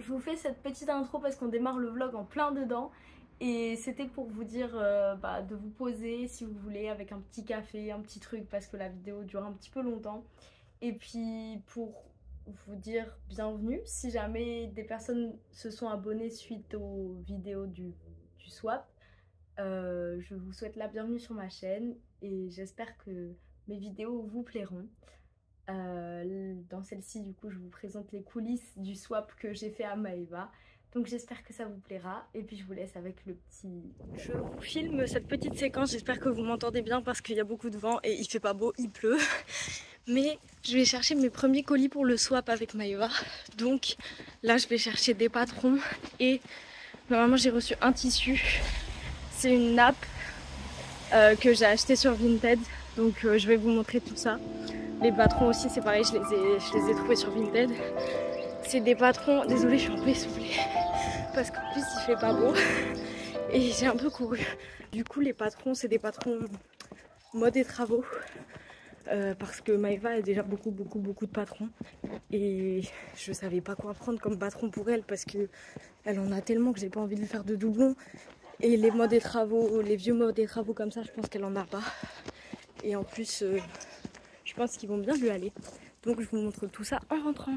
je vous fais cette petite intro parce qu'on démarre le vlog en plein dedans. Et c'était pour vous dire de vous poser si vous voulez avec un petit café, un petit truc parce que la vidéo dure un petit peu longtemps. Et puis pour vous dire bienvenue si jamais des personnes se sont abonnées suite aux vidéos du swap. Je vous souhaite la bienvenue sur ma chaîne et j'espère que mes vidéos vous plairont. Dans celle-ci du coup je vous présente les coulisses du swap que j'ai fait à Maeva. Donc j'espère que ça vous plaira et puis je vous laisse avec le petit... Je vous filme cette petite séquence, j'espère que vous m'entendez bien parce qu'il y a beaucoup de vent et il fait pas beau, il pleut. Mais je vais chercher mes premiers colis pour le swap avec Maeva. Donc là je vais chercher des patrons et normalement j'ai reçu un tissu. C'est une nappe que j'ai acheté sur Vinted. Donc je vais vous montrer tout ça. Les patrons aussi c'est pareil, je les ai trouvés sur Vinted. C'est des patrons, désolée je suis un peu essoufflée parce qu'en plus il fait pas beau et j'ai un peu couru. Du coup les patrons c'est des patrons mode et travaux parce que Maeva a déjà beaucoup de patrons et je savais pas quoi prendre comme patron pour elle parce que elle en a tellement que j'ai pas envie de lui faire de doublons. Et les modes et travaux, les vieux modes et travaux comme ça je pense qu'elle en a pas. Et en plus je pense qu'ils vont bien lui aller. Donc je vous montre tout ça en rentrant.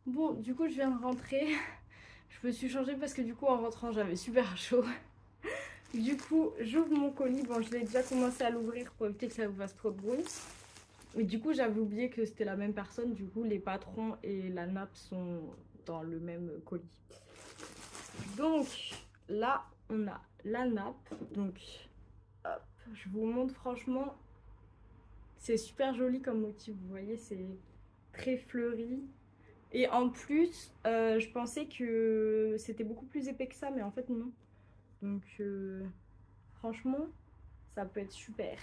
Bon, du coup, je viens de rentrer. Je me suis changée parce que du coup, en rentrant, j'avais super chaud. Du coup, j'ouvre mon colis. Bon, je l'ai déjà commencé à l'ouvrir pour éviter que ça vous fasse trop de bruit. Mais du coup, j'avais oublié que c'était la même personne. Du coup, les patrons et la nappe sont dans le même colis. Donc, là, on a la nappe. Donc, hop, je vous montre franchement. C'est super joli comme motif. Vous voyez, c'est très fleuri. Et en plus, je pensais que c'était beaucoup plus épais que ça, mais en fait non. Donc franchement, ça peut être super.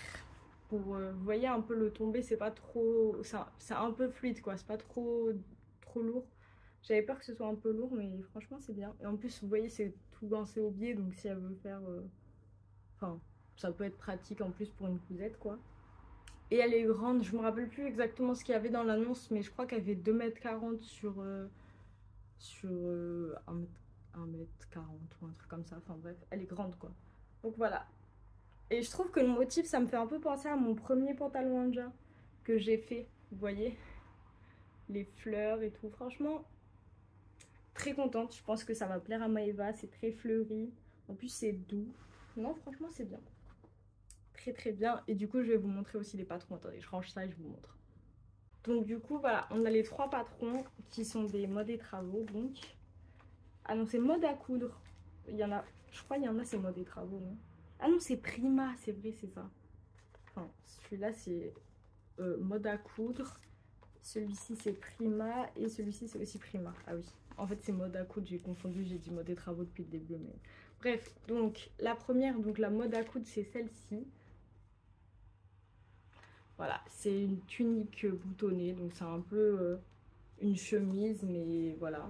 Pour, vous voyez un peu le tombé, c'est pas trop... C'est un peu fluide quoi, c'est pas trop lourd. J'avais peur que ce soit un peu lourd, mais franchement c'est bien. Et en plus, vous voyez, c'est tout lancé au biais, donc si elle veut faire... Enfin, ça peut être pratique en plus pour une cousette quoi. Et elle est grande, je me rappelle plus exactement ce qu'il y avait dans l'annonce, mais je crois qu'elle fait 2,40 m sur 1,40 m ou un truc comme ça. Enfin bref, elle est grande quoi. Donc voilà. Et je trouve que le motif, ça me fait un peu penser à mon premier pantalon Anja que j'ai fait. Vous voyez, les fleurs et tout. Franchement, très contente. Je pense que ça va plaire à Maeva. C'est très fleuri. En plus, c'est doux. Non, franchement, c'est bien. Très bien. Et du coup, je vais vous montrer aussi les patrons. Attendez, je range ça et je vous montre. Donc du coup, voilà, on a les 3 patrons qui sont des modes et travaux. Donc, ah non, c'est mode à coudre. Il y en a, je crois il y en a, c'est mode et travaux. Non, ah non, c'est Prima, c'est vrai, c'est ça. Enfin, celui-là, c'est mode à coudre. Celui-ci, c'est Prima. Et celui-ci, c'est aussi Prima. Ah oui, en fait, c'est mode à coudre. J'ai confondu, j'ai dit mode et travaux depuis le début. Mais... Bref, donc la première, donc la mode à coudre, c'est celle-ci. Voilà, c'est une tunique boutonnée. Donc c'est un peu une chemise, mais voilà.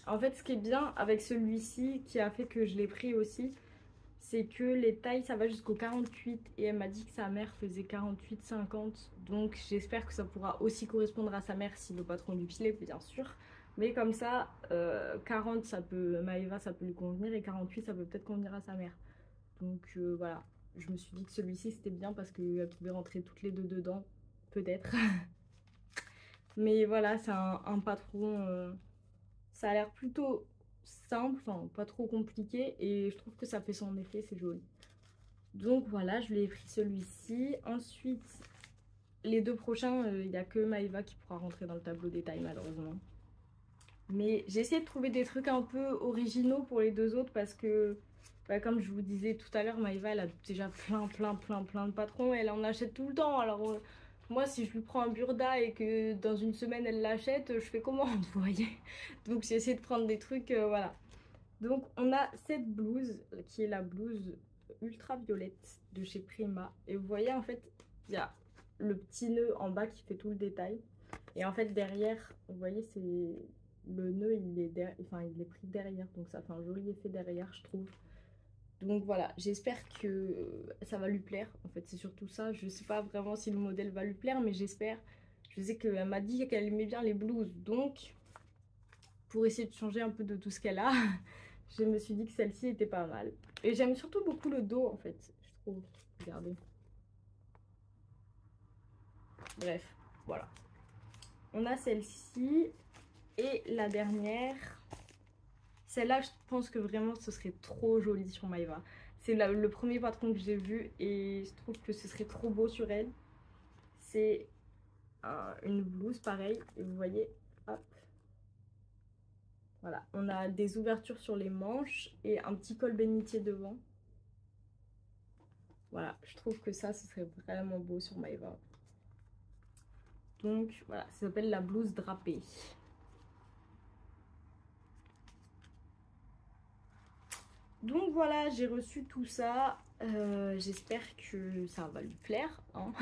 En fait, ce qui est bien avec celui-ci, qui a fait que je l'ai pris aussi, c'est que les tailles, ça va jusqu'au 48. Et elle m'a dit que sa mère faisait 48-50. Donc j'espère que ça pourra aussi correspondre à sa mère si le patron lui plaît, bien sûr. Mais comme ça, 40, ça peut, Maeva, ça peut lui convenir. Et 48, ça peut peut-être convenir à sa mère. Donc voilà, je me suis dit que celui-ci, c'était bien parce qu'elle pouvait rentrer toutes les deux dedans. Peut-être. Mais voilà, c'est un patron... ça a l'air plutôt simple, enfin pas trop compliqué et je trouve que ça fait son effet, c'est joli. Donc voilà, je lui ai pris celui-ci. Ensuite, les deux prochains, il n'y a que Maeva qui pourra rentrer dans le tableau détail malheureusement. Mais j'ai essayé de trouver des trucs un peu originaux pour les deux autres parce que, comme je vous disais tout à l'heure, Maeva elle a déjà plein de patrons et elle en achète tout le temps. Alors moi si je lui prends un burda et que dans une semaine elle l'achète, je fais comment, vous voyez. Donc j'ai essayé de prendre des trucs, voilà. Donc on a cette blouse qui est la blouse ultra violette de chez Prima. Et vous voyez en fait, il y a le petit nœud en bas qui fait tout le détail. Et en fait derrière, vous voyez, le nœud il est, il est pris derrière, donc ça fait un joli effet derrière je trouve. Donc voilà, j'espère que ça va lui plaire. En fait, c'est surtout ça. Je sais pas vraiment si le modèle va lui plaire, mais j'espère. Je sais qu'elle m'a dit qu'elle aimait bien les blouses. Donc, pour essayer de changer un peu de tout ce qu'elle a, je me suis dit que celle-ci était pas mal. Et j'aime surtout beaucoup le dos, en fait, je trouve. Regardez. Bref, voilà. On a celle-ci. Et la dernière... Celle-là, je pense que vraiment ce serait trop joli sur Maeva. C'est le premier patron que j'ai vu et je trouve que ce serait trop beau sur elle. C'est une blouse pareil. Et vous voyez, hop. Voilà, on a des ouvertures sur les manches et un petit col bénitier devant. Voilà, je trouve que ça, ce serait vraiment beau sur Maeva. Donc voilà, ça s'appelle la blouse drapée. Donc voilà, j'ai reçu tout ça. J'espère que ça va lui plaire. Hein.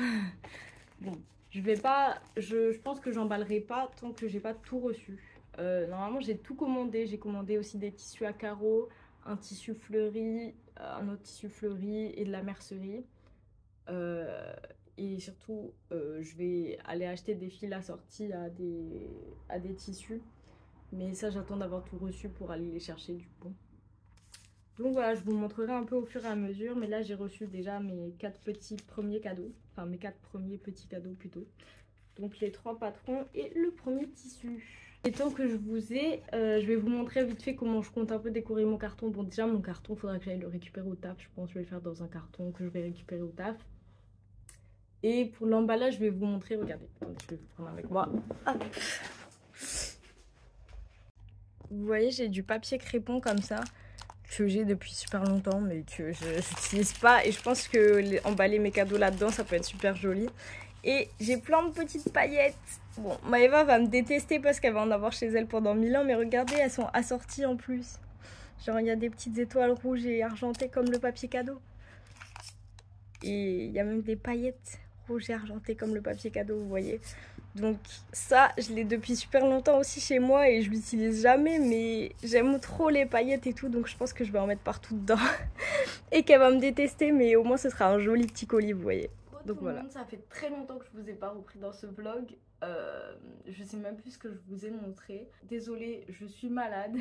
Bon, je pense que j'emballerai pas tant que j'ai pas tout reçu. Normalement, j'ai tout commandé. J'ai commandé aussi des tissus à carreaux, un tissu fleuri, un autre tissu fleuri et de la mercerie. Et surtout, je vais aller acheter des fils assortis à des tissus. Mais ça, j'attends d'avoir tout reçu pour aller les chercher du coup. Donc voilà, je vous montrerai un peu au fur et à mesure. Mais là, j'ai reçu déjà mes 4 petits premiers cadeaux. Enfin, mes 4 premiers petits cadeaux plutôt. Donc les 3 patrons et le premier tissu. Et tant que je vous ai, je vais vous montrer vite fait comment je compte un peu décorer mon carton. Bon, déjà, mon carton, il faudra que j'aille le récupérer au taf. Je pense que je vais le faire dans un carton que je vais récupérer au taf. Et pour l'emballage, je vais vous montrer. Regardez, attendez, je vais vous prendre avec moi. Hop. Vous voyez, j'ai du papier crépon comme ça. Que j'ai depuis super longtemps mais que je n'utilise pas et je pense que emballer mes cadeaux là-dedans ça peut être super joli. Et j'ai plein de petites paillettes. Bon, Maeva va me détester parce qu'elle va en avoir chez elle pendant 1000 ans mais regardez, elles sont assorties en plus. Genre il y a des petites étoiles rouges et argentées comme le papier cadeau. Et il y a même des paillettes rouges et argentées comme le papier cadeau, vous voyez. Donc ça, je l'ai depuis super longtemps aussi chez moi et je l'utilise jamais, mais j'aime trop les paillettes et tout, donc je pense que je vais en mettre partout dedans. Et qu'elle va me détester, mais au moins ce sera un joli petit colis, vous voyez. Donc voilà. Ça fait très longtemps que je vous ai pas repris dans ce vlog. Je sais même plus ce que je vous ai montré. Désolée, je suis malade.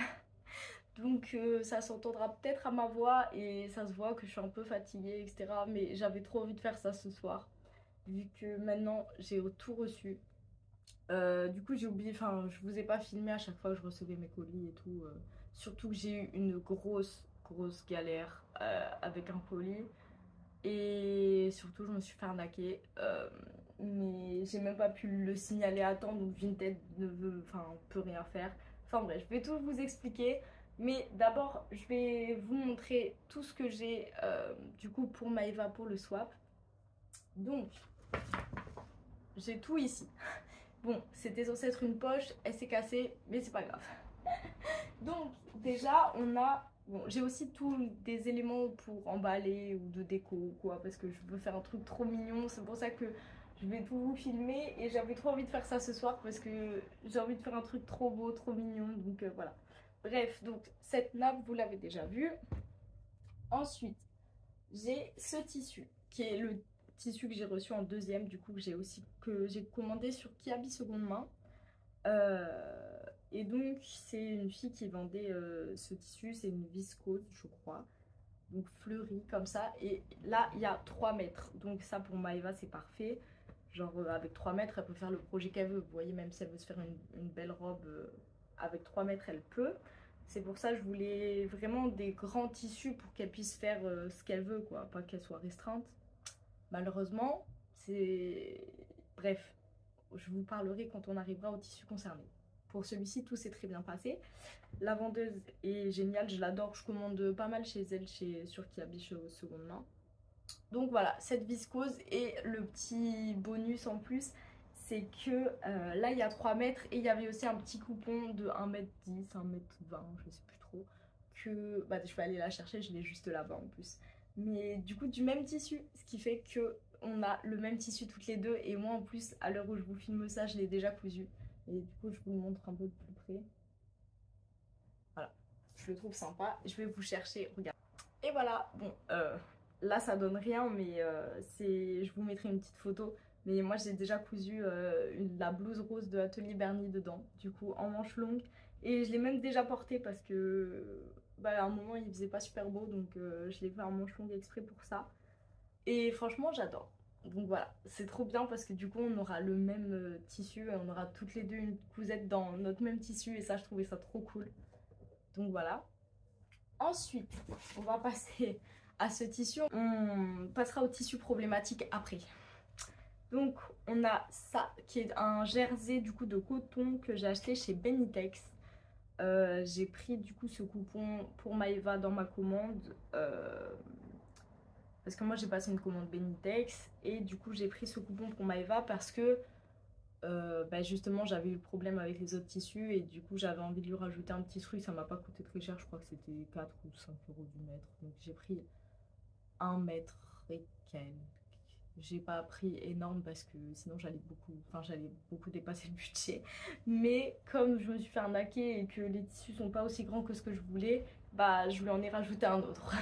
Donc ça s'entendra peut-être à ma voix et ça se voit que je suis un peu fatiguée, etc. Mais j'avais trop envie de faire ça ce soir. Vu que maintenant j'ai tout reçu. Du coup j'ai oublié, enfin je vous ai pas filmé à chaque fois que je recevais mes colis et tout. Surtout que j'ai eu une grosse galère avec un colis. Et surtout je me suis fait arnaquer. Mais j'ai même pas pu le signaler à temps, donc Vinted ne veut, enfin peut rien faire. Enfin bref, je vais tout vous expliquer. Mais d'abord je vais vous montrer tout ce que j'ai du coup pour Maeva pour le swap. Donc j'ai tout ici. Bon, c'était censé être une poche, elle s'est cassée, mais c'est pas grave. Donc, déjà, on a... Bon, j'ai aussi tous des éléments pour emballer ou de déco ou quoi, parce que je veux faire un truc trop mignon. C'est pour ça que je vais tout vous filmer et j'avais trop envie de faire ça ce soir parce que j'ai envie de faire un truc trop beau, trop mignon. Donc, voilà. Bref, donc cette nappe, vous l'avez déjà vue. Ensuite, j'ai ce tissu qui est le tissu que j'ai reçu en deuxième, du coup que j'ai commandé sur Kiabi seconde main. Et donc c'est une fille qui vendait ce tissu, c'est une viscose je crois, donc fleurie comme ça. Et là il y a 3 mètres, donc ça pour Maeva c'est parfait. Genre avec 3 mètres elle peut faire le projet qu'elle veut, vous voyez, même si elle veut se faire une belle robe avec 3 mètres elle peut. C'est pour ça que je voulais vraiment des grands tissus pour qu'elle puisse faire ce qu'elle veut quoi, pas qu'elle soit restreinte. Malheureusement, c'est... Bref, je vous parlerai quand on arrivera au tissu concerné. Pour celui-ci, tout s'est très bien passé. La vendeuse est géniale, je l'adore. Je commande pas mal chez elle, sur Kiabi seconde main. Donc voilà, cette viscose. Et le petit bonus en plus, c'est que là, il y a 3 mètres. Et il y avait aussi un petit coupon de 1m10, 1m20, je sais plus trop. Que bah, je vais aller la chercher, je l'ai juste là-bas en plus. Mais du coup, du même tissu. Ce qui fait que on a le même tissu toutes les deux. Et moi, en plus, à l'heure où je vous filme ça, je l'ai déjà cousu. Et du coup, je vous le montre un peu de plus près. je le trouve sympa. Je vais vous chercher, regarde. Et voilà, bon, là ça donne rien, mais je vous mettrai une petite photo. Mais moi j'ai déjà cousu la blouse rose de Atelier Bernie dedans, du coup en manche longue. Et je l'ai même déjà portée parce que bah, à un moment il faisait pas super beau, donc je l'ai fait en manche longue exprès pour ça. Et franchement j'adore. Donc voilà, c'est trop bien parce que du coup on aura le même tissu, et on aura toutes les deux une cousette dans notre même tissu et ça je trouvais ça trop cool. Donc voilà. Ensuite, on va passer à ce tissu. On passera au tissu problématique après. Donc on a ça qui est un jersey du coup de coton que j'ai acheté chez Benitex. J'ai pris du coup ce coupon pour Maeva dans ma commande parce que moi j'ai passé une commande Benitex et du coup j'ai pris ce coupon pour Maeva parce que bah justement j'avais eu le problème avec les autres tissus et du coup j'avais envie de lui rajouter un petit truc. Ça m'a pas coûté très cher, je crois que c'était 4 ou 5 euros du mètre, donc j'ai pris 1 mètre et quelques. J'ai pas pris énorme parce que sinon j'allais beaucoup dépasser le budget. Mais comme je me suis fait arnaquer et que les tissus sont pas aussi grands que ce que je voulais, bah je lui en ai rajouté un autre.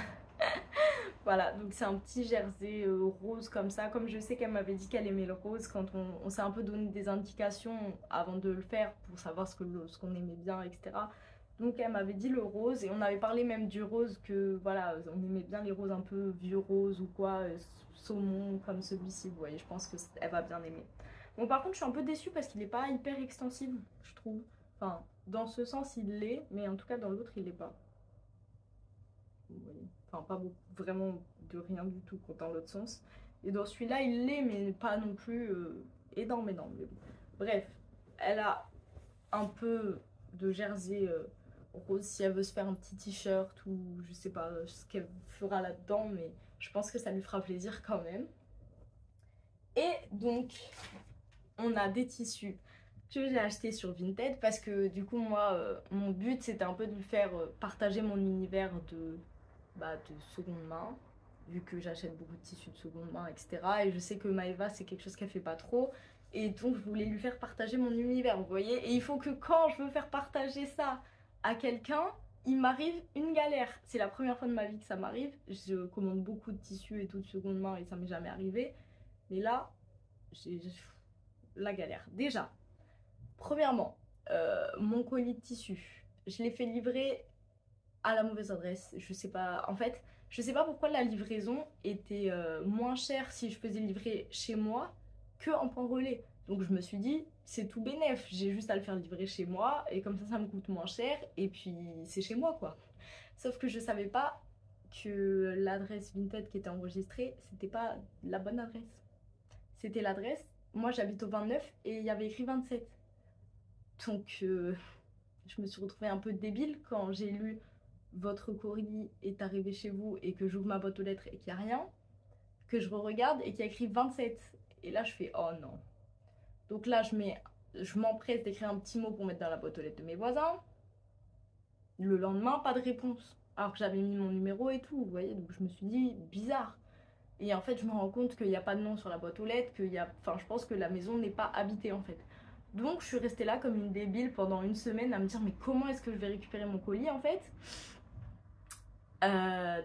Voilà, donc c'est un petit jersey rose comme ça. Comme je sais qu'elle m'avait dit qu'elle aimait le rose, quand on s'est un peu donné des indications avant de le faire pour savoir ce qu'on aimait bien, etc. Donc elle m'avait dit le rose et on avait parlé même du rose que voilà, on aimait bien les roses un peu vieux roses ou quoi, saumon comme celui-ci, vous voyez, je pense qu'elle va bien aimer. Bon par contre je suis un peu déçue parce qu'il n'est pas hyper extensible, je trouve. Enfin, dans ce sens il l'est, mais en tout cas dans l'autre il l'est pas. Vous voyez. Enfin pas beaucoup, vraiment de rien du tout dans l'autre sens. Et dans celui-là il l'est, mais pas non plus énorme, énorme. Mais bon. Bref, elle a un peu de jersey rose si elle veut se faire un petit t-shirt ou je sais pas ce qu'elle fera là-dedans, mais je pense que ça lui fera plaisir quand même. Et donc on a des tissus que j'ai achetés sur Vinted parce que du coup moi mon but c'était un peu de lui faire partager mon univers de seconde main, vu que j'achète beaucoup de tissus de seconde main, etc. Et je sais que Maeva c'est quelque chose qu'elle fait pas trop. Et donc je voulais lui faire partager mon univers, vous voyez. Et il faut que quand je veux faire partager ça à quelqu'un, il m'arrive une galère. C'est la première fois de ma vie que ça m'arrive. Je commande beaucoup de tissus et tout de seconde main et ça m'est jamais arrivé. Mais là, j'ai la galère. Déjà, premièrement, mon colis de tissu, je l'ai fait livrer à la mauvaise adresse. Je sais pas, en fait, je sais pas pourquoi la livraison était moins chère si je faisais livrer chez moi que en point relais. Donc je me suis dit, c'est tout bénef, j'ai juste à le faire livrer chez moi et comme ça me coûte moins cher et puis c'est chez moi quoi. Sauf que je savais pas que l'adresse Vinted qui était enregistrée, c'était pas la bonne adresse. C'était l'adresse, moi j'habite au 29 et il y avait écrit 27. Donc je me suis retrouvée un peu débile quand j'ai lu votre courrier est arrivé chez vous et que j'ouvre ma boîte aux lettres et qu'il n'y a rien, que je regarde et qu'il y a écrit 27. Et là je fais oh non. Donc là je m'empresse d'écrire un petit mot pour mettre dans la boîte aux lettres de mes voisins. Le lendemain, pas de réponse. Alors que j'avais mis mon numéro et tout, vous voyez, donc je me suis dit bizarre. Et en fait je me rends compte qu'il n'y a pas de nom sur la boîte aux lettres, enfin je pense que la maison n'est pas habitée en fait. Donc je suis restée là comme une débile pendant une semaine à me dire mais comment est-ce que je vais récupérer mon colis en fait.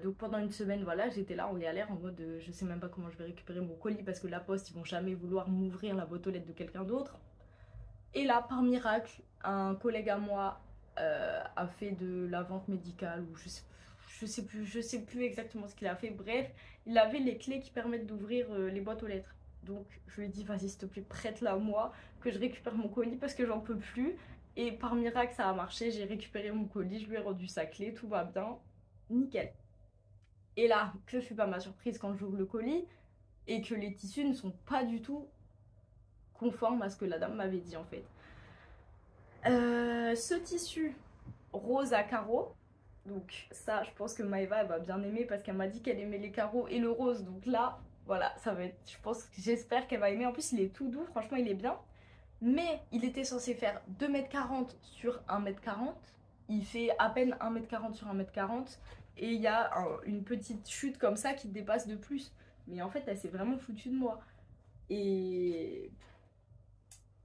Donc pendant une semaine voilà j'étais là en galère en mode je sais même pas comment je vais récupérer mon colis parce que la poste ils vont jamais vouloir m'ouvrir la boîte aux lettres de quelqu'un d'autre. Et là par miracle un collègue à moi a fait de la vente médicale ou je sais plus exactement ce qu'il a fait. Bref, il avait les clés qui permettent d'ouvrir les boîtes aux lettres. Donc je lui ai dit vas-y s'il te plaît prête-la à moi que je récupère mon colis parce que j'en peux plus. Et par miracle ça a marché, j'ai récupéré mon colis, je lui ai rendu sa clé, tout va bien, nickel. Et là, que fut pas ma surprise quand j'ouvre le colis et que les tissus ne sont pas du tout conformes à ce que la dame m'avait dit en fait. Ce tissu rose à carreaux, donc ça je pense que Maeva elle va bien aimer parce qu'elle m'a dit qu'elle aimait les carreaux et le rose, donc là voilà ça va être, j'espère qu'elle va aimer. En plus il est tout doux, franchement il est bien, mais il était censé faire 2,40 m sur 1,40 m, il fait à peine 1,40 m sur 1,40 m et il y a une petite chute comme ça qui dépasse de plus, mais en fait elle s'est vraiment foutue de moi. Et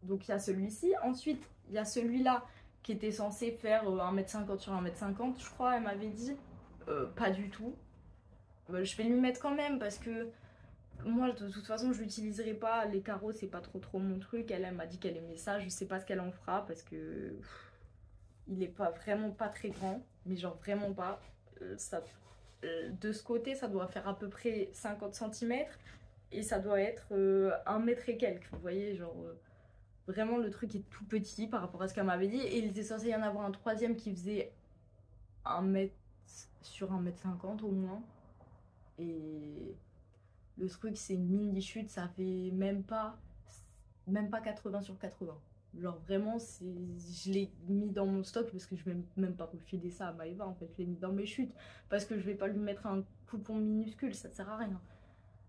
donc il y a celui-ci, ensuite il y a celui-là qui était censé faire 1,50 m sur 1,50 m, je crois, elle m'avait dit. Pas du tout. Je vais lui mettre quand même parce que moi, de toute façon, je l'utiliserai pas. Les carreaux, c'est pas trop mon truc. Elle m'a dit qu'elle aimait ça. Je sais pas ce qu'elle en fera parce que il est pas vraiment pas très grand, mais genre vraiment pas. De ce côté, ça doit faire à peu près 50 centimètres et ça doit être 1 m et quelques. Vous voyez, genre vraiment le truc est tout petit par rapport à ce qu'elle m'avait dit. Et il était censé y en avoir un troisième qui faisait 1 m sur 1,50 m au moins. Et le truc, c'est une mini chute, ça fait même pas 80 sur 80. Genre vraiment, je l'ai mis dans mon stock parce que je vais même pas refiler ça à Maëva en fait. Je l'ai mis dans mes chutes parce que je vais pas lui mettre un coupon minuscule, ça sert à rien.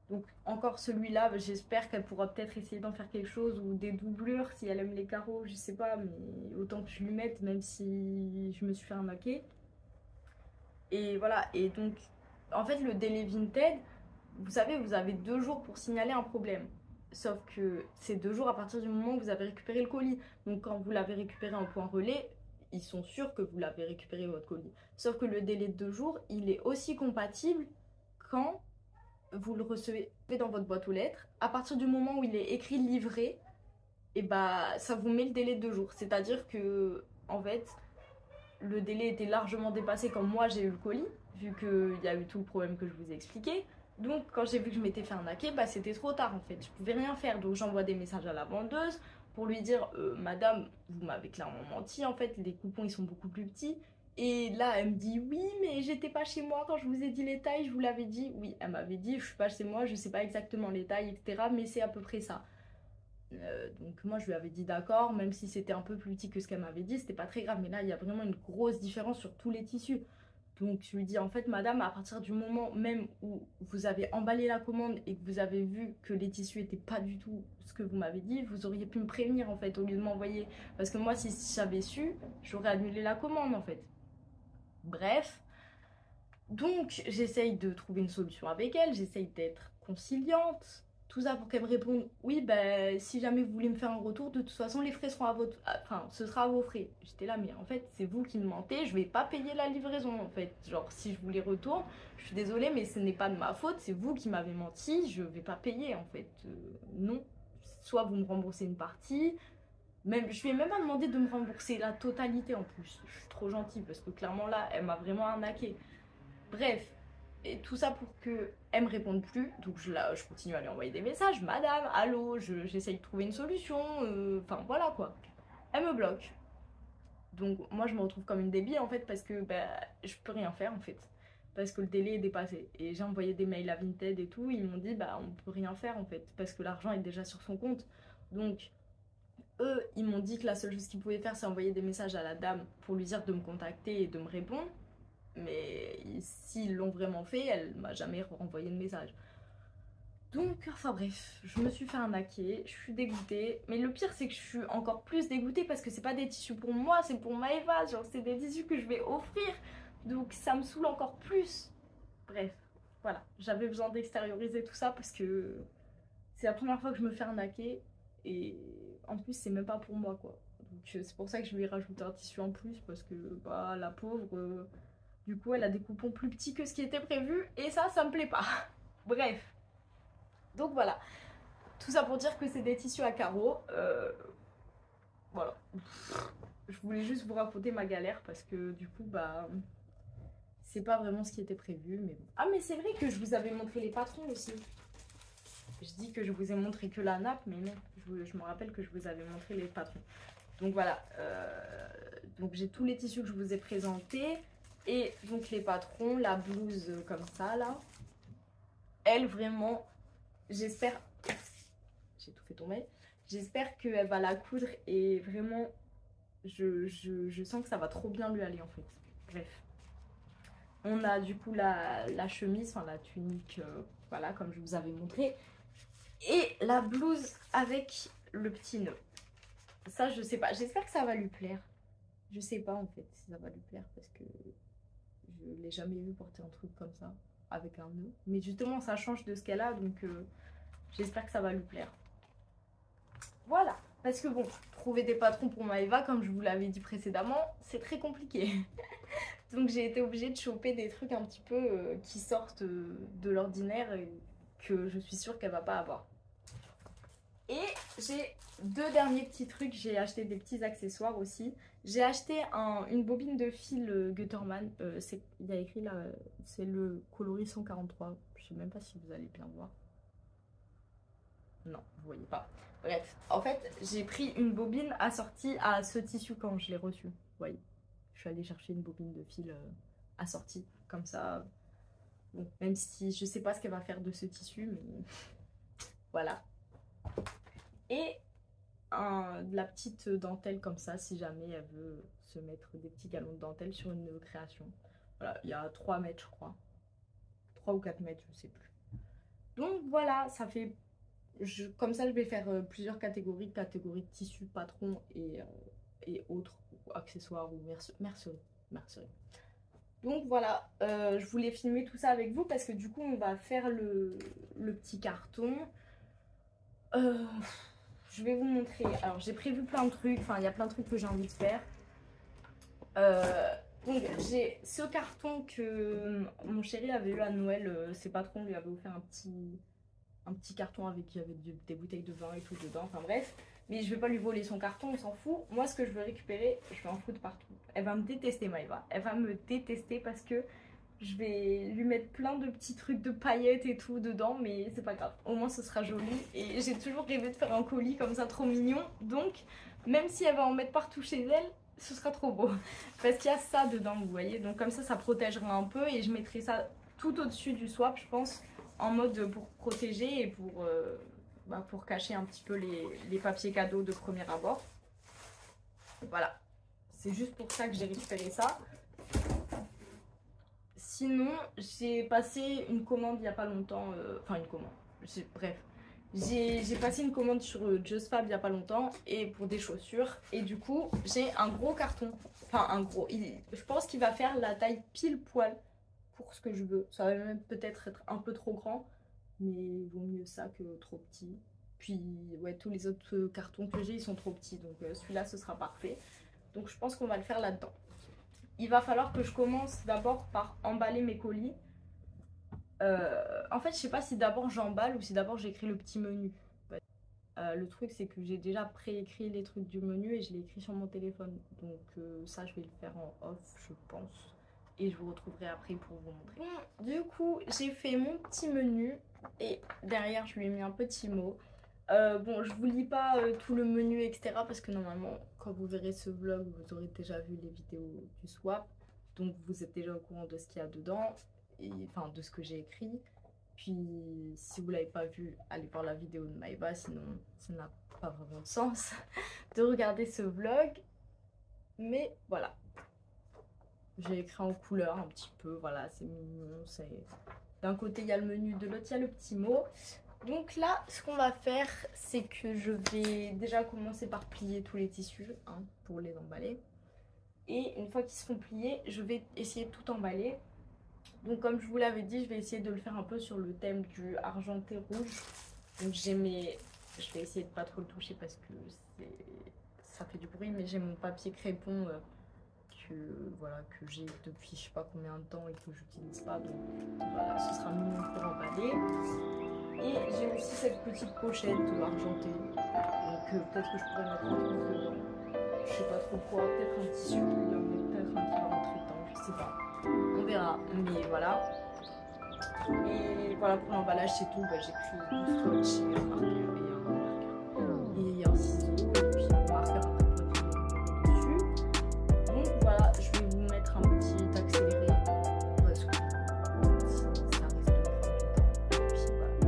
Donc encore celui-là, j'espère qu'elle pourra peut-être essayer d'en faire quelque chose ou des doublures si elle aime les carreaux, je sais pas, mais autant que je lui mette même si je me suis fait arnaquer. Et voilà, et donc en fait le délai Vinted, vous savez, vous avez 2 jours pour signaler un problème. Sauf que c'est 2 jours à partir du moment où vous avez récupéré le colis. Donc quand vous l'avez récupéré en point relais, ils sont sûrs que vous l'avez récupéré votre colis. Sauf que le délai de 2 jours, il est aussi compatible quand vous le recevez dans votre boîte aux lettres. À partir du moment où il est écrit livré, et bah ça vous met le délai de 2 jours. C'est-à-dire que en fait, le délai était largement dépassé quand moi j'ai eu le colis, vu qu'il y a eu tout le problème que je vous ai expliqué. Donc quand j'ai vu que je m'étais fait arnaquer, bah c'était trop tard en fait, je pouvais rien faire. Donc j'envoie des messages à la vendeuse pour lui dire Madame, vous m'avez clairement menti, en fait les coupons ils sont beaucoup plus petits. Et là elle me dit oui mais j'étais pas chez moi quand je vous ai dit les tailles, je vous l'avais dit. Oui, elle m'avait dit je suis pas chez moi, je sais pas exactement les tailles, etc. Mais c'est à peu près ça. Donc moi je lui avais dit d'accord, même si c'était un peu plus petit que ce qu'elle m'avait dit, c'était pas très grave. Mais là il y a vraiment une grosse différence sur tous les tissus. Donc je lui dis en fait madame, à partir du moment même où vous avez emballé la commande et que vous avez vu que les tissus étaient pas du tout ce que vous m'avez dit, vous auriez pu me prévenir en fait au lieu de m'envoyer. Parce que moi si j'avais su, j'aurais annulé la commande en fait. Bref, donc j'essaye de trouver une solution avec elle, j'essaye d'être conciliante. Tout ça pour qu'elle me réponde oui, ben si jamais vous voulez me faire un retour, de toute façon les frais seront à votre, enfin ce sera à vos frais. J'étais là mais en fait c'est vous qui me mentez, je vais pas payer la livraison en fait. Genre si je vous les retourne, je suis désolée mais ce n'est pas de ma faute, c'est vous qui m'avez menti, je vais pas payer en fait. Non, soit vous me remboursez une partie, même je lui ai même pas demandé de me rembourser la totalité en plus. Je suis trop gentille parce que clairement là elle m'a vraiment arnaqué. Bref, et tout ça pour qu'elle me réponde plus. Donc je continue à lui envoyer des messages. Madame, allô, j'essaye de trouver une solution. Enfin voilà quoi. Elle me bloque. Donc moi je me retrouve comme une débile en fait parce que bah, je peux rien faire en fait. Parce que le délai est dépassé. Et j'ai envoyé des mails à Vinted et tout. Ils m'ont dit bah on peut rien faire en fait. Parce que l'argent est déjà sur son compte. Donc eux, ils m'ont dit que la seule chose qu'ils pouvaient faire c'est envoyer des messages à la dame pour lui dire de me contacter et de me répondre. Mais s'ils l'ont vraiment fait, elle m'a jamais renvoyé de message. Donc, enfin bref, je me suis fait arnaquer, je suis dégoûtée. Mais le pire, c'est que je suis encore plus dégoûtée parce que c'est pas des tissus pour moi, c'est pour Maëva. Genre, c'est des tissus que je vais offrir. Donc, ça me saoule encore plus. Bref, voilà. J'avais besoin d'extérioriser tout ça parce que c'est la première fois que je me fais arnaquer. Et en plus, c'est même pas pour moi, quoi. Donc, c'est pour ça que je lui ai rajouté un tissu en plus parce que, bah, la pauvre. Du coup, elle a des coupons plus petits que ce qui était prévu et ça me plaît pas. Bref. Donc voilà. Tout ça pour dire que c'est des tissus à carreaux. Voilà. Je voulais juste vous raconter ma galère parce que du coup, bah, c'est pas vraiment ce qui était prévu. Mais bon. Ah, mais c'est vrai que je vous avais montré les patrons aussi. Je dis que je vous ai montré que la nappe, mais non. Je me rappelle que je vous avais montré les patrons. Donc voilà. Donc j'ai tous les tissus que je vous ai présentés. Et donc les patrons, la blouse comme ça là, elle vraiment, j'espère, j'ai tout fait tomber, j'espère qu'elle va la coudre et vraiment, je sens que ça va trop bien lui aller en fait. Bref, on a du coup la chemise, enfin la tunique, voilà comme je vous avais montré, et la blouse avec le petit nœud. Ça je sais pas, j'espère que ça va lui plaire. Je sais pas en fait si ça va lui plaire parce que je l'ai jamais vu porter un truc comme ça, avec un nœud. Mais justement, ça change de ce qu'elle a, donc j'espère que ça va lui plaire. Voilà. Parce que bon, trouver des patrons pour Maeva, comme je vous l'avais dit précédemment, c'est très compliqué. Donc j'ai été obligée de choper des trucs un petit peu qui sortent de l'ordinaire et que je suis sûre qu'elle va pas avoir. Et j'ai deux derniers petits trucs, j'ai acheté des petits accessoires aussi. J'ai acheté une bobine de fil Gutterman, il y a écrit là, c'est le coloris 143, je sais même pas si vous allez bien voir. Non, vous voyez pas. Bref, en fait, j'ai pris une bobine assortie à ce tissu quand je l'ai reçu. Vous voyez, je suis allée chercher une bobine de fil assortie, comme ça. Bon, même si je sais pas ce qu'elle va faire de ce tissu, mais voilà. Et de la petite dentelle comme ça, si jamais elle veut se mettre des petits galons de dentelle sur une création. Voilà, il y a 3 mètres, je crois. 3 ou 4 mètres, je sais plus. Donc voilà, ça fait... comme ça, je vais faire plusieurs catégories de tissus, patrons et autres, ou accessoires ou mercerie. Donc voilà, je voulais filmer tout ça avec vous parce que du coup, on va faire le petit carton. Je vais vous montrer. Alors, j'ai prévu plein de trucs. Enfin, il y a plein de trucs que j'ai envie de faire. Donc, j'ai ce carton que mon chéri avait eu à Noël. Ses patrons lui avaient offert un petit carton avec il y avait des bouteilles de vin et tout dedans. Enfin, bref. Mais je vais pas lui voler son carton, on s'en fout. Moi, ce que je veux récupérer, je vais en foutre partout. Elle va me détester, Maeva. Elle va me détester parce que je vais lui mettre plein de petits trucs de paillettes et tout dedans, mais c'est pas grave. Au moins, ce sera joli. Et j'ai toujours rêvé de faire un colis comme ça, trop mignon. Donc, même si elle va en mettre partout chez elle, ce sera trop beau. Parce qu'il y a ça dedans, vous voyez. Donc, comme ça protégera un peu. Et je mettrai ça tout au-dessus du swap, je pense, en mode pour protéger et pour cacher un petit peu les papiers cadeaux de premier abord. Voilà. C'est juste pour ça que j'ai récupéré ça. Sinon, j'ai passé une commande il n'y a pas longtemps. Enfin, une commande. Bref. J'ai passé une commande sur JustFab il n'y a pas longtemps. Et pour des chaussures. Et du coup, j'ai un gros carton. Enfin, un gros. Je pense qu'il va faire la taille pile poil pour ce que je veux. Ça va même peut-être être un peu trop grand. Mais vaut mieux ça que trop petit. Puis, ouais, tous les autres cartons que j'ai, ils sont trop petits. Donc, celui-là, ce sera parfait. Donc, je pense qu'on va le faire là-dedans. Il va falloir que je commence d'abord par emballer mes colis. En fait, je sais pas si d'abord j'emballe ou si d'abord j'écris le petit menu. Le truc, c'est que j'ai déjà préécrit les trucs du menu et je l'ai écrit sur mon téléphone. Donc, ça, je vais le faire en off, je pense. Et je vous retrouverai après pour vous montrer. Du coup, j'ai fait mon petit menu et derrière, je lui ai mis un petit mot. Bon, je vous lis pas tout le menu, etc. Parce que normalement, quand vous verrez ce vlog, vous aurez déjà vu les vidéos du swap. Donc, vous êtes déjà au courant de ce qu'il y a dedans. Enfin, de ce que j'ai écrit. Puis, si vous l'avez pas vu, allez voir la vidéo de Maeva. Sinon, ça n'a pas vraiment de sens de regarder ce vlog. Mais voilà. J'ai écrit en couleur un petit peu. Voilà, c'est mignon. D'un côté, il y a le menu. De l'autre, il y a le petit mot. Donc là, ce qu'on va faire, c'est que je vais déjà commencer par plier tous les tissus hein, pour les emballer. Et une fois qu'ils seront pliés, je vais essayer de tout emballer. Donc comme je vous l'avais dit, je vais essayer de le faire un peu sur le thème du argenté rouge. Donc je vais essayer de pas trop le toucher parce que ça fait du bruit, mais j'ai mon papier crépon que j'ai depuis je sais pas combien de temps et que j'utilise pas. Donc voilà, ce sera mignon pour emballer. Et j'ai aussi cette petite pochette argentée. Donc peut-être que je pourrais mettre un truc dedans. Je sais pas trop quoi, peut-être un tissu, peut-être un qui va rentrer dedans, je sais pas. On verra, mais voilà. Et voilà pour l'emballage, c'est tout. J'ai pris du scotch et un marqueur et un ciseau. Et puis un marqueur après pour dessus. Donc voilà, je vais vous mettre un petit accéléré. Parce que ça risque de prendre du temps. Et puis voilà.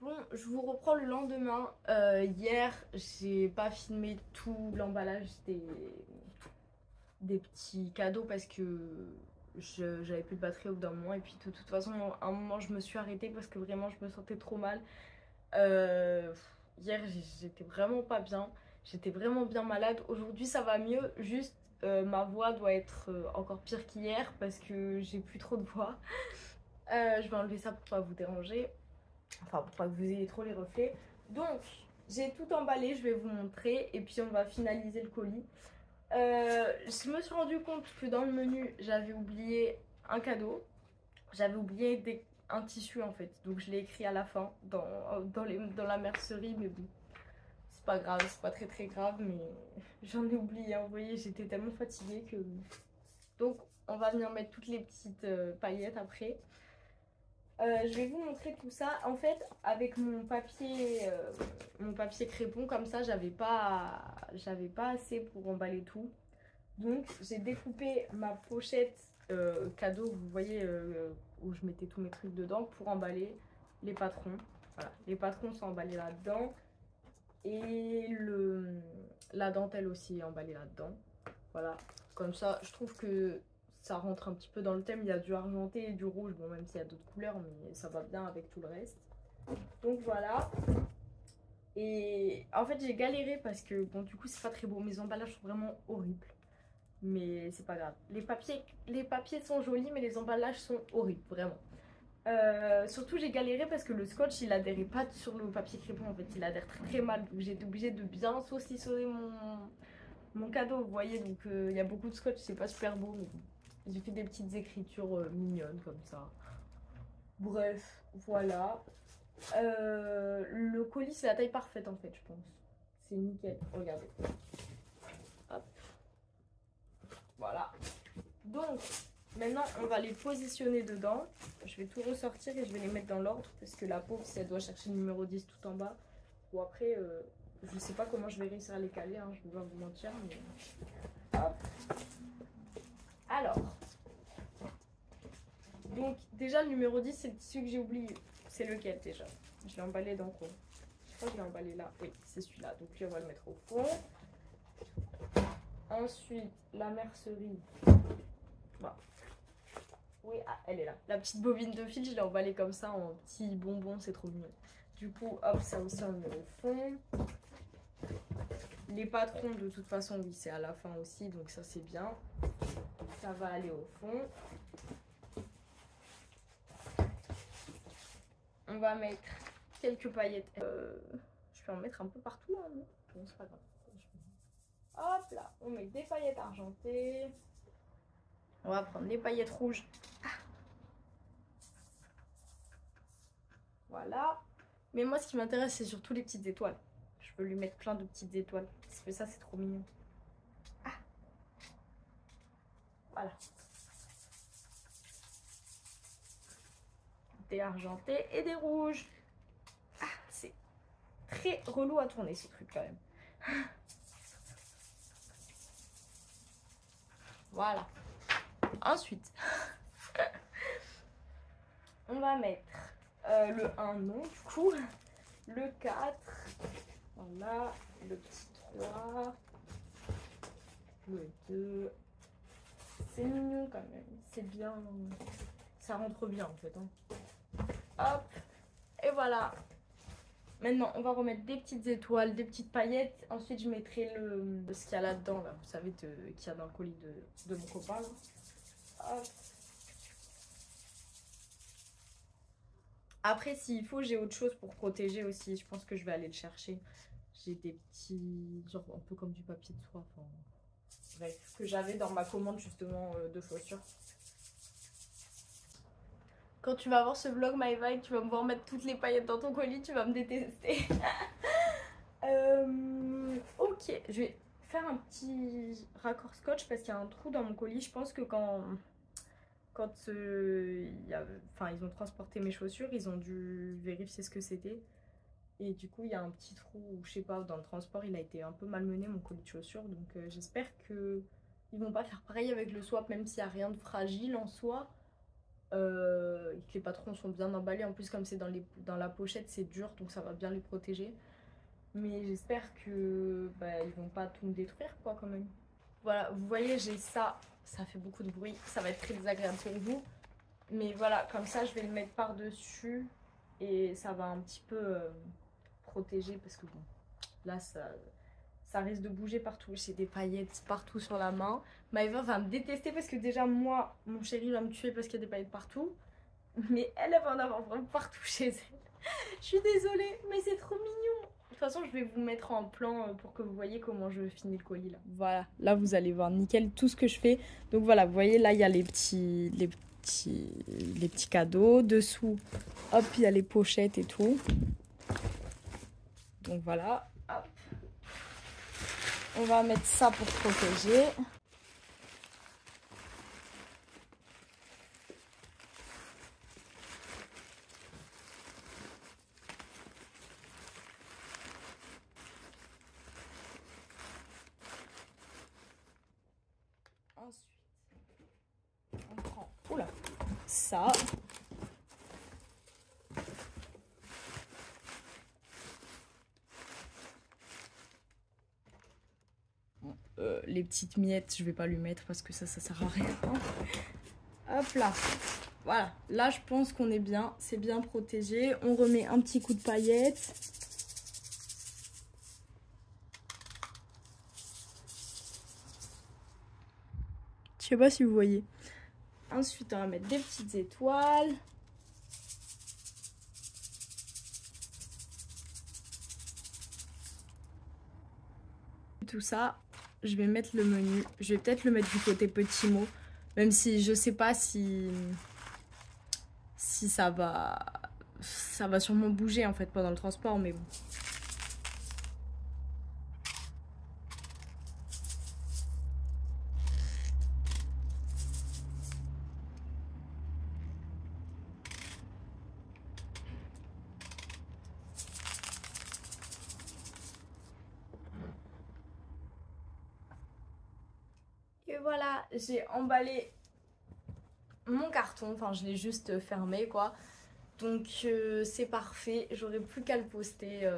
Bon, je vous reprends le lendemain. Hier, j'ai pas filmé tout l'emballage des petits cadeaux parce que j'avais plus de batterie au bout d'un moment. Et puis de toute façon, à un moment, je me suis arrêtée parce que vraiment, je me sentais trop mal. Euh, Hier, j'étais vraiment pas bien. J'étais vraiment bien malade. Aujourd'hui, ça va mieux. Juste, ma voix doit être encore pire qu'hier parce que j'ai plus trop de voix. Je vais enlever ça pour pas vous déranger. Enfin, pour pas que vous ayez trop les reflets. Donc, j'ai tout emballé, je vais vous montrer. Et puis, on va finaliser le colis. Je me suis rendu compte que dans le menu, j'avais oublié un cadeau. J'avais oublié un tissu en fait. Donc, je l'ai écrit à la fin dans la mercerie. Mais bon, c'est pas grave, c'est pas très très grave. Mais j'en ai oublié. Vous voyez, j'étais tellement fatiguée que. Donc, on va venir mettre toutes les petites paillettes après. Je vais vous montrer tout ça. En fait, avec mon papier crépon comme ça, j'avais pas assez pour emballer tout. Donc, j'ai découpé ma pochette cadeau, vous voyez, où je mettais tous mes trucs dedans pour emballer les patrons. Voilà, les patrons sont emballés là-dedans. Et la dentelle aussi est emballée là-dedans. Voilà, comme ça, je trouve que ça rentre un petit peu dans le thème. Il y a du argenté et du rouge, bon, même s'il y a d'autres couleurs, mais ça va bien avec tout le reste. Donc voilà. Et en fait, j'ai galéré parce que, bon, du coup, c'est pas très beau. Mes emballages sont vraiment horribles. Mais c'est pas grave. Les papiers sont jolis, mais les emballages sont horribles, vraiment. Surtout, j'ai galéré parce que le scotch, il adhérait pas sur le papier crépon. En fait, il adhère très très mal. Donc, j'ai été obligée de bien saucissonner mon cadeau, vous voyez. Donc, il y a beaucoup de scotch, c'est pas super beau, mais bon. J'ai fait des petites écritures mignonnes comme ça. Bref, voilà. Le colis, c'est la taille parfaite en fait, je pense. C'est nickel. Regardez. Hop. Voilà. Donc, maintenant, on va les positionner dedans. Je vais tout ressortir et je vais les mettre dans l'ordre. Parce que la pauvre, si elle doit chercher le numéro 10 tout en bas. Ou après, je sais pas comment je vais réussir à les caler. Hein, je vais pas vous mentir. Mais... Hop. Alors. Donc, déjà, le numéro 10, c'est le tissu que j'ai oublié. C'est lequel déjà? Je l'ai emballé dans quoi? Je crois que je l'ai emballé là. Oui, c'est celui-là. Donc, lui, on va le mettre au fond. Ensuite, la mercerie. Voilà. Oui, ah, elle est là. La petite bobine de fil, je l'ai emballée comme ça en petit bonbon, c'est trop mignon. Du coup, hop, ça aussi on le met au fond. Les patrons, de toute façon, oui, c'est à la fin aussi, donc ça c'est bien. Ça va aller au fond. On va mettre quelques paillettes. Je vais en mettre un peu partout, hein, non? Bon, c'est pas grave. Hop là, on met des paillettes argentées. On va prendre les paillettes rouges. Voilà. Mais moi, ce qui m'intéresse, c'est surtout les petites étoiles. Je veux lui mettre plein de petites étoiles. Ça, c'est trop mignon. Ah. Voilà. Des argentés et des rouges. Ah, c'est très relou à tourner, ce truc, quand même. Voilà. Ensuite, on va mettre le 1, non, du coup. Le 4. Voilà. Le petit 3. Le 2. C'est mignon quand même. C'est bien. Ça rentre bien en fait. Hein. Hop. Et voilà. Maintenant, on va remettre des petites étoiles, des petites paillettes. Ensuite, je mettrai ce qu'il y a là-dedans. Là. Vous savez, qu'il y a dans le colis de mon copain. Là. Hop. Après, s'il faut, j'ai autre chose pour protéger aussi. Je pense que je vais aller le chercher. J'ai des petits... genre un peu comme du papier de soie. Enfin, bref, que j'avais dans ma commande justement de chaussures. Quand tu vas voir ce vlog My Vibe, tu vas me voir mettre toutes les paillettes dans ton colis, tu vas me détester. Ok, je vais faire un petit raccord scotch parce qu'il y a un trou dans mon colis. Je pense que quand ils ont transporté mes chaussures, ils ont dû vérifier ce que c'était. Et du coup, il y a un petit trou, je sais pas, dans le transport, il a été un peu malmené mon colis de chaussures. Donc j'espère que ils vont pas faire pareil avec le swap, même s'il n'y a rien de fragile en soi. et que les patrons sont bien emballés. En plus, comme c'est dans la pochette, c'est dur, donc ça va bien les protéger. Mais j'espère que bah, ils vont pas tout me détruire, quoi, quand même. Voilà, vous voyez, j'ai ça. Ça fait beaucoup de bruit. Ça va être très désagréable pour vous. Mais voilà, comme ça, je vais le mettre par-dessus. Et ça va un petit peu protéger. Parce que bon, là, ça risque de bouger partout. J'ai des paillettes partout sur la main. Maëva va me détester parce que déjà, moi, mon chéri va me tuer parce qu'il y a des paillettes partout. Mais elle va en avoir vraiment partout chez elle. Je suis désolée, mais c'est trop mignon. De toute façon, je vais vous mettre en plan pour que vous voyez comment je finis le colis là. Voilà, là vous allez voir nickel tout ce que je fais. Donc voilà, vous voyez là il y a les petits cadeaux. Dessous, hop, il y a les pochettes et tout. Donc voilà, hop. On va mettre ça pour protéger. Ensuite, on prend ça. Les petites miettes, je vais pas lui mettre parce que ça sert à rien. Hop là. Voilà, là je pense qu'on est bien, c'est bien protégé. On remet un petit coup de paillettes. Je sais pas si vous voyez. Ensuite, on va mettre des petites étoiles. Tout ça, je vais mettre le menu. Je vais peut-être le mettre du côté petit mot. Même si je sais pas si ça va sûrement bouger en fait pendant le transport, mais bon. Et voilà, j'ai emballé mon carton, enfin je l'ai juste fermé quoi. Donc c'est parfait, j'aurai plus qu'à le poster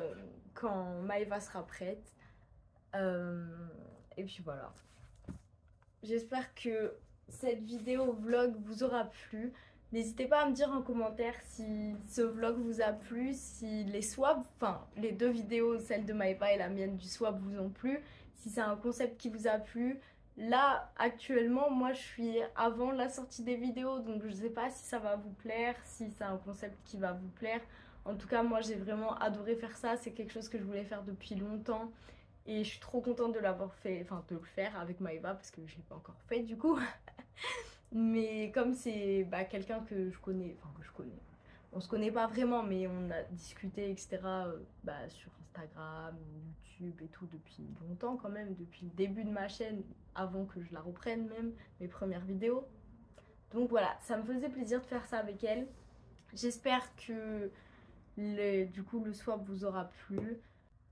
quand Maëva sera prête. Et puis voilà. J'espère que cette vidéo vlog vous aura plu. N'hésitez pas à me dire en commentaire si ce vlog vous a plu, si les swaps, enfin les deux vidéos, celle de Maëva et la mienne du swap vous ont plu, si c'est un concept qui vous a plu. Là, actuellement, moi je suis avant la sortie des vidéos, donc je sais pas si ça va vous plaire, si c'est un concept qui va vous plaire. En tout cas, moi j'ai vraiment adoré faire ça, c'est quelque chose que je voulais faire depuis longtemps. Et je suis trop contente de l'avoir fait, enfin de le faire avec Maëva parce que je l'ai pas encore fait du coup. Mais comme c'est quelqu'un que je connais, enfin que je connais, on se connaît pas vraiment mais on a discuté etc. Sur Instagram, YouTube et tout depuis longtemps quand même, depuis le début de ma chaîne, avant que je la reprenne même, mes premières vidéos. Donc voilà, ça me faisait plaisir de faire ça avec elle. J'espère que du coup le swap vous aura plu.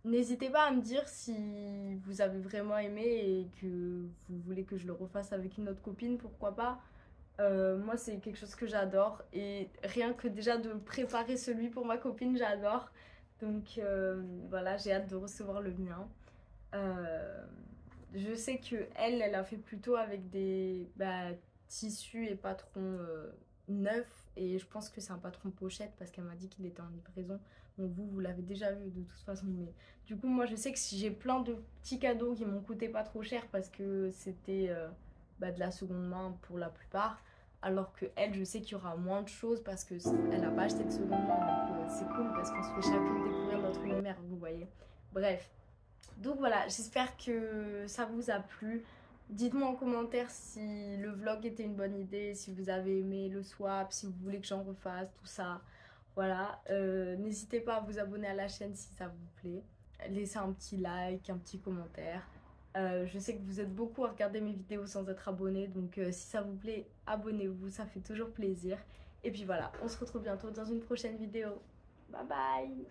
N'hésitez pas à me dire si vous avez vraiment aimé et que vous voulez que je le refasse avec une autre copine, pourquoi pas. Moi c'est quelque chose que j'adore et rien que déjà de préparer celui pour ma copine j'adore. Donc voilà, j'ai hâte de recevoir le mien. Je sais que elle a fait plutôt avec des tissus et patrons neufs et je pense que c'est un patron pochette parce qu'elle m'a dit qu'il était en livraison. Donc vous l'avez déjà vu de toute façon, mais du coup moi je sais que si j'ai plein de petits cadeaux qui m'ont coûté pas trop cher parce que c'était de la seconde main pour la plupart, alors que elle je sais qu'il y aura moins de choses parce que elle a pas acheté de seconde main, donc c'est cool parce qu'on se fait chacune découvrir notre univers, vous voyez. Bref, donc voilà, j'espère que ça vous a plu. Dites-moi en commentaire si le vlog était une bonne idée, si vous avez aimé le swap, si vous voulez que j'en refasse, tout ça. Voilà, n'hésitez pas à vous abonner à la chaîne si ça vous plaît. Laissez un petit like, un petit commentaire. Je sais que vous êtes beaucoup à regarder mes vidéos sans être abonné, donc si ça vous plaît, abonnez-vous, ça fait toujours plaisir. Et puis voilà, on se retrouve bientôt dans une prochaine vidéo. Bye bye!